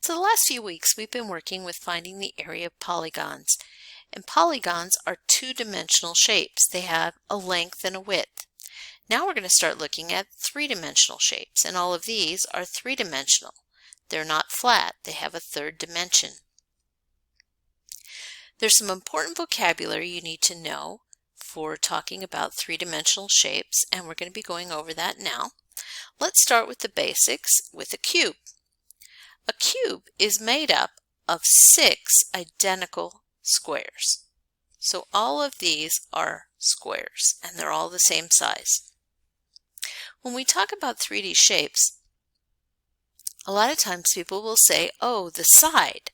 So the last few weeks we've been working with finding the area of polygons. And polygons are two-dimensional shapes. They have a length and a width. Now we're going to start looking at three-dimensional shapes, and all of these are three-dimensional. They're not flat. They have a third dimension. There's some important vocabulary you need to know for talking about three-dimensional shapes, and we're going to be going over that now. Let's start with the basics with a cube. A cube is made up of 6 identical squares. So all of these are squares, and they're all the same size. When we talk about 3D shapes, a lot of times people will say, oh, the side.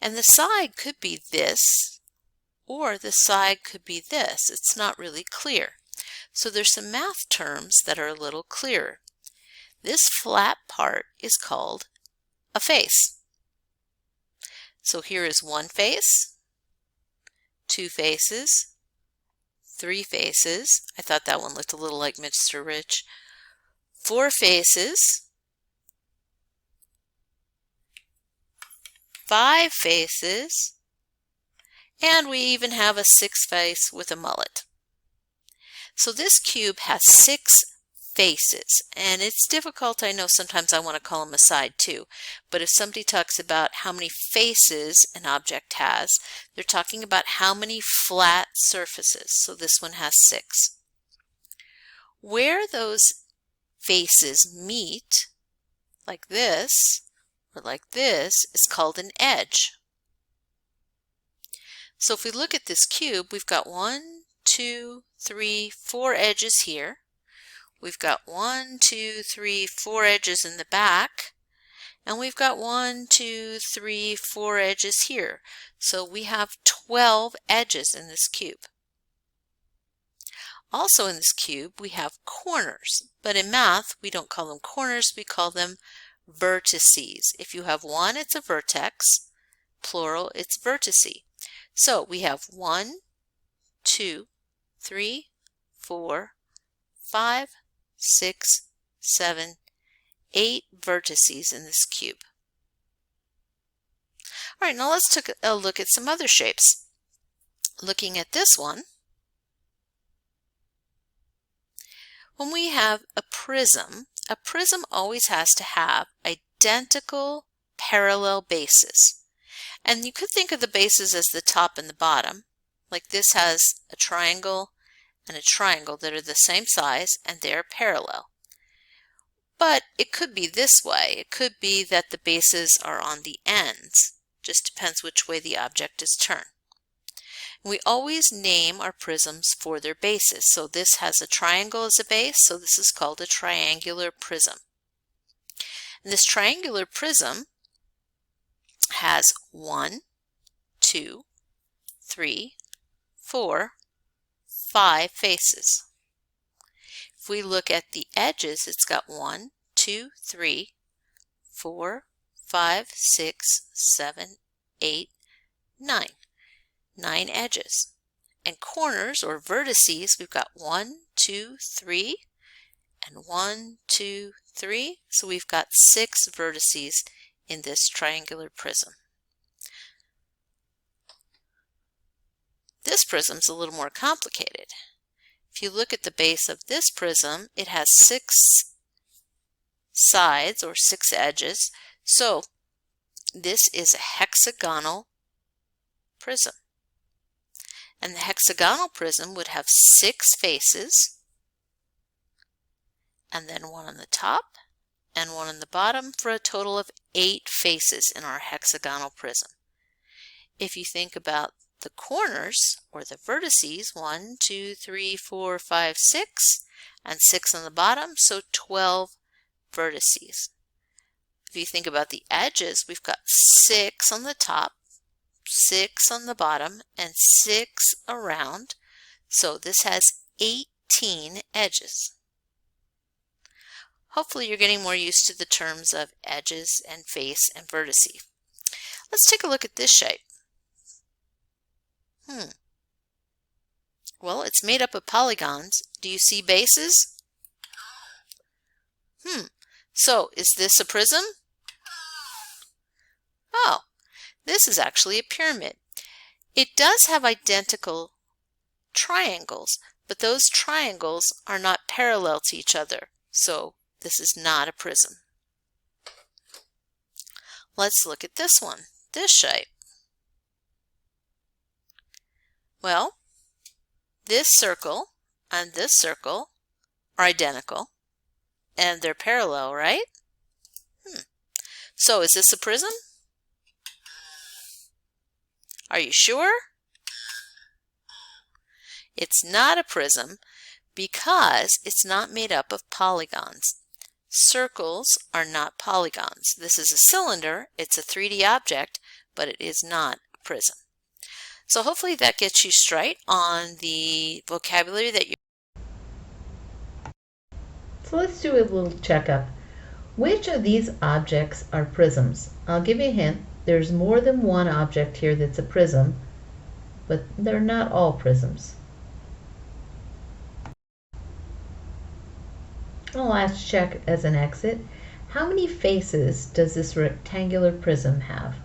And the side could be this, or the side could be this. It's not really clear. So there's some math terms that are a little clearer. This flat part is called a face. So here is one face, 2 faces, 3 faces. I thought that one looked a little like Mr. Rich. 4 faces, 5 faces, and we even have a 6th face with a mullet. So this cube has 6 faces, and it's difficult. I know sometimes I want to call them a side too, but if somebody talks about how many faces an object has, they're talking about how many flat surfaces. So this one has 6. Where those faces meet, like this or like this, is called an edge. So if we look at this cube, we've got 1, 2, 3, 4 edges here. We've got 1, 2, 3, 4 edges in the back, and we've got 1, 2, 3, 4 edges here. So we have 12 edges in this cube. Also in this cube we have corners, but in math we don't call them corners, we call them vertices. If you have one, it's a vertex. Plural, it's vertice. So we have 1, 2, 3, 4, 5, 6, 7, 8 vertices in this cube. All right, now let's take a look at some other shapes. Looking at this one, when we have a prism always has to have identical parallel bases. And you could think of the bases as the top and the bottom. Like this has a triangle and a triangle that are the same size and they're parallel. But it could be this way. It could be that the bases are on the ends. Just depends which way the object is turned. We always name our prisms for their bases. So this has a triangle as a base, so this is called a triangular prism. And this triangular prism has 1, 2, 3, 4, 5 faces. If we look at the edges, it's got 1, 2, 3, 4, 5, 6, 7, 8, 9. 9 edges. And corners or vertices, we've got 1, 2, 3, and 1, 2, 3. So we've got 6 vertices in this triangular prism. This prism is a little more complicated. If you look at the base of this prism, it has 6 sides or 6 edges. So this is a hexagonal prism. And the hexagonal prism would have 6 faces, and then one on the top and one on the bottom for a total of 8 faces in our hexagonal prism. If you think about the corners or the vertices, 1, 2, 3, 4, 5, 6, and 6 on the bottom, so 12 vertices. If you think about the edges, we've got 6 on the top, 6 on the bottom, and 6 around. So this has 18 edges. Hopefully you're getting more used to the terms of edges and face and vertices. Let's take a look at this shape. Well, it's made up of polygons. Do you see bases? So is this a prism? Oh, this is actually a pyramid. It does have identical triangles, but those triangles are not parallel to each other, so this is not a prism. Let's look at this one, this shape. Well, this circle and this circle are identical, and they're parallel, right? So is this a prism? Are you sure? It's not a prism because it's not made up of polygons. Circles are not polygons. This is a cylinder, it's a 3D object, but it is not a prism. So hopefully that gets you straight on the vocabulary that you... So let's do a little checkup. Which of these objects are prisms? I'll give you a hint. There's more than one object here that's a prism, but they're not all prisms. The last check as an exit. How many faces does this rectangular prism have?